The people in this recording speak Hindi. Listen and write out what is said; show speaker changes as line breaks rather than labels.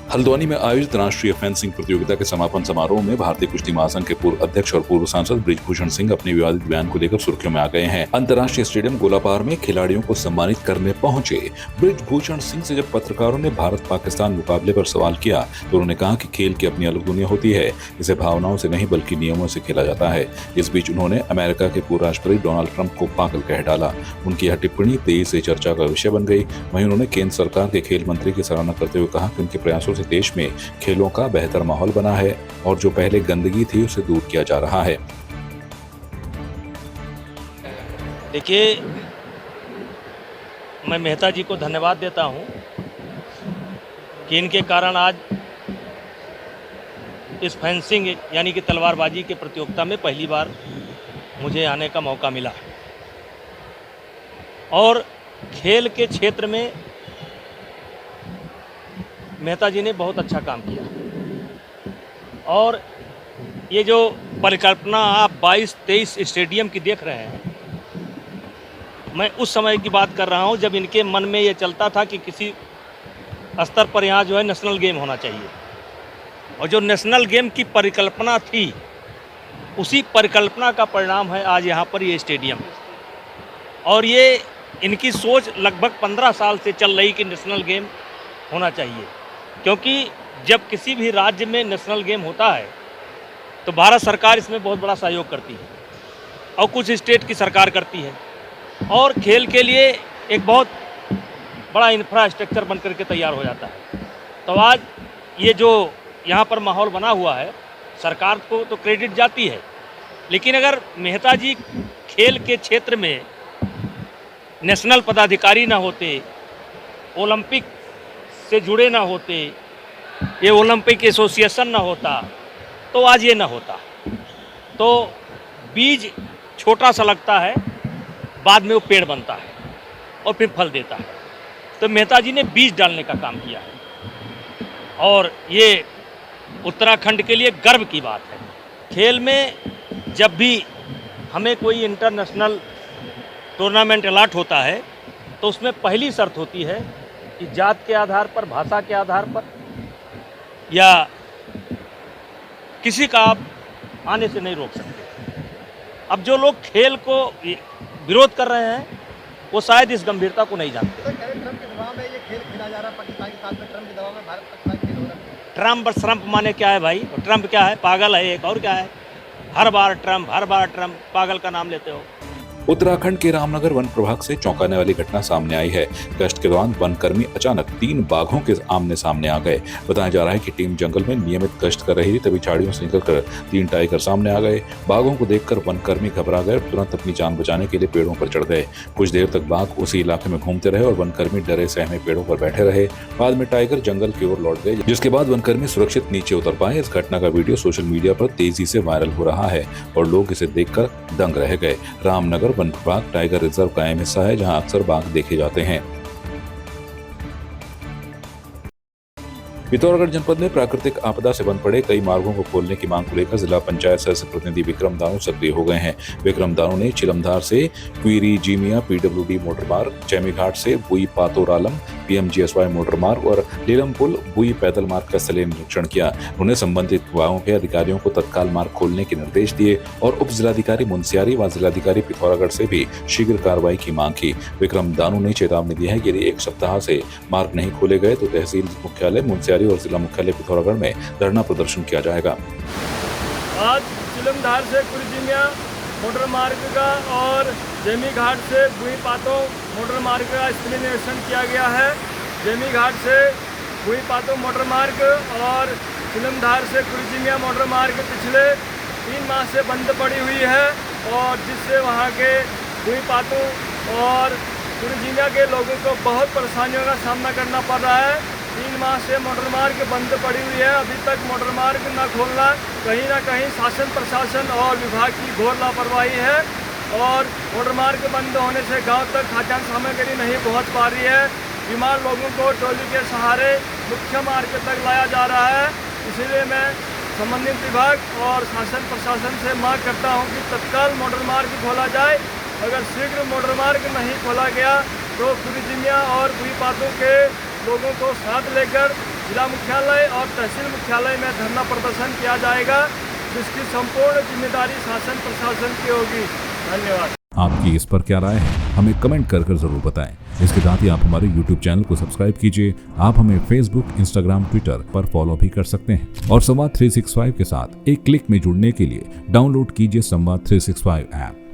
हल्द्वानी में आयोजित राष्ट्रीय फेंसिंग प्रतियोगिता के समापन समारोह में भारतीय कुश्ती महासंघ के पूर्व अध्यक्ष और पूर्व सांसद बृजभूषण सिंह अपने विवादित बयान को लेकर सुर्खियों में आ गए हैं। अंतर्राष्ट्रीय स्टेडियम गोलापार में खिलाड़ियों को सम्मानित करने पहुंचे बृजभूषण सिंह से जब पत्रकारों ने भारत पाकिस्तान मुकाबले पर सवाल किया तो उन्होंने कहा कि खेल की अपनी अलग दुनिया होती है, इसे भावनाओं से नहीं बल्कि नियमों से खेला जाता है। इस बीच उन्होंने अमेरिका के पूर्व राष्ट्रपति डोनाल्ड ट्रंप को पागल कह डाला। उनकी यह टिप्पणी तेजी से चर्चा का विषय बन गई। वहीं उन्होंने केंद्र सरकार के खेल मंत्री की सराहना करते हुए कहा कि उनके प्रयासों से देश में खेलों का बेहतर माहौल बना है और जो पहले गंदगी थी उसे दूर किया जा रहा है।
देखिए, मैं मेहता जी को धन्यवाद देता हूं कि इनके कारण आज इस फेंसिंग यानी कि तलवारबाजी के प्रतियोगिता में पहली बार मुझे आने का मौका मिला और खेल के क्षेत्र में मेहता जी ने बहुत अच्छा काम किया। और ये जो परिकल्पना आप 22-23 स्टेडियम की देख रहे हैं, मैं उस समय की बात कर रहा हूं जब इनके मन में ये चलता था कि किसी स्तर पर यहाँ जो है नेशनल गेम होना चाहिए। और जो नेशनल गेम की परिकल्पना थी, उसी परिकल्पना का परिणाम है आज यहाँ पर ये स्टेडियम। और ये इनकी सोच लगभग 15 साल से चल रही कि नेशनल गेम होना चाहिए, क्योंकि जब किसी भी राज्य में नेशनल गेम होता है तो भारत सरकार इसमें बहुत बड़ा सहयोग करती है और कुछ स्टेट की सरकार करती है और खेल के लिए एक बहुत बड़ा इंफ्रास्ट्रक्चर बन करके तैयार हो जाता है। तो आज ये जो यहाँ पर माहौल बना हुआ है, सरकार को तो क्रेडिट जाती है, लेकिन अगर मेहता जी खेल के क्षेत्र में नेशनल पदाधिकारी ना होते, ओलंपिक से जुड़े ना होते, ये ओलंपिक एसोसिएशन ना होता तो आज ये ना होता। तो बीज छोटा सा लगता है, बाद में वो पेड़ बनता है और फिर फल देता है। तो मेहता जी ने बीज डालने का काम किया है और ये उत्तराखंड के लिए गर्व की बात है। खेल में जब भी हमें कोई इंटरनेशनल टूर्नामेंट अलॉट होता है तो उसमें पहली शर्त होती है कि जात के आधार पर, भाषा के आधार पर या किसी का आप आने से नहीं रोक सकते। अब जो लोग खेल को विरोध कर रहे हैं वो शायद इस गंभीरता को नहीं जानते।
ट्रंप के दबाव में ये खेल खेला जा रहा है, पाकिस्तान के साथ में ट्रंप के दबाव में भारत पाकिस्तान खेल हो रहा है।
ट्रंप माने क्या है भाई? ट्रंप क्या है? पागल है एक, और क्या है? हर बार ट्रंप, पागल का नाम लेते हो।
उत्तराखंड के रामनगर वन प्रभाग से चौंकाने वाली घटना सामने आई है। गश्त के दौरान वनकर्मी अचानक 3 बाघों के आमने सामने आ गए। बताया जा रहा है कि टीम जंगल में नियमित गश्त कर रही थी, तभी झाड़ियों से निकलकर 3 टाइगर सामने आ गए। बाघों को देखकर वनकर्मी घबरा गए और तुरंत अपनी जान बचाने के लिए पेड़ों पर चढ़ गए। कुछ देर तक बाघ उसी इलाके में घूमते रहे और वनकर्मी डरे सहमे पेड़ों पर बैठे रहे। बाद में टाइगर जंगल की ओर लौट गए, जिसके बाद वनकर्मी सुरक्षित नीचे उतर पाए। इस घटना का वीडियो सोशल मीडिया पर तेजी से वायरल हो रहा है और लोग इसे देखकर दंग रह गए। रामनगर वन प्रभाग टाइगर रिजर्व का अहम हिस्सा है, जहां अक्सर बाघ देखे जाते हैं। पिथौरागढ़ जनपद में प्राकृतिक आपदा से बंद पड़े कई मार्गों को खोलने की मांग को लेकर जिला पंचायत सदस्य प्रतिनिधि विक्रम दानू सक्रिय हो गए हैं। विक्रम दानू ने चिलमधार से क्वीरी जीमिया पीडब्ल्यूडी मोटर मार्ग, चैमी घाट से बुई पातोरालम पीएमजीएसवाई मोटर मार्ग और लीलम पुल बुई पैदल मार्ग का स्थलीय निरीक्षण किया। उन्होंने संबंधित विभागों के अधिकारियों को तत्काल मार्ग खोलने के निर्देश दिए और उप जिलाधिकारी मुंसियारी व जिलाधिकारी पिथौरागढ़ से भी शीघ्र कार्रवाई की मांग की। विक्रम दानू ने चेतावनी दी है कि यदि 1 सप्ताह से मार्ग नहीं खोले गए तो तहसील मुख्यालय, मुंसियारी और जिला मुख्यालय पिथौरागढ़ में धरना प्रदर्शन किया जाएगा।
आज चिलमधार से कुरजिमिया मोटर मार्ग का और जेमी घाट से बुई पातो मोटर मार्ग का स्थलीय निरीक्षण किया गया है। जेमी घाट से बुई पातो मोटर मार्ग और चिलमधार से कुरजिमिया मोटर मार्ग पिछले 3 माह से बंद पड़ी हुई है और जिससे वहां के बुई पातो और कुरजिमिया के लोगों को बहुत परेशानियों का सामना करना पड़ रहा है। 3 माह से मोटर मार्ग बंद पड़ी हुई है। अभी तक मोटर मार्ग न खोलना कहीं ना कहीं शासन प्रशासन और विभाग की घोर लापरवाही है और मोटर मार्ग बंद होने से गांव तक खाद्यान्न सामग्री नहीं पहुंच पा रही है। बीमार लोगों को ट्रॉली के सहारे मुख्य मार्ग तक लाया जा रहा है। इसीलिए मैं संबंधित विभाग और शासन प्रशासन से मांग करता हूं कि तत्काल मोटर मार्ग खोला जाए। अगर शीघ्र मोटर मार्ग नहीं खोला गया तो कुरजिमिया और बुई पातों के लोगों को साथ लेकर जिला मुख्यालय और तहसील मुख्यालय में धरना प्रदर्शन किया जाएगा, जिसकी संपूर्ण जिम्मेदारी शासन प्रशासन की होगी। धन्यवाद।
आपकी इस पर क्या राय है, हमें कमेंट कर जरूर बताएं। इसके साथ ही आप हमारे YouTube चैनल को सब्सक्राइब कीजिए। आप हमें Facebook, Instagram, Twitter पर फॉलो भी कर सकते हैं और संवाद 365 के साथ एक क्लिक में जुड़ने के लिए डाउनलोड कीजिए संवाद 365 ऐप।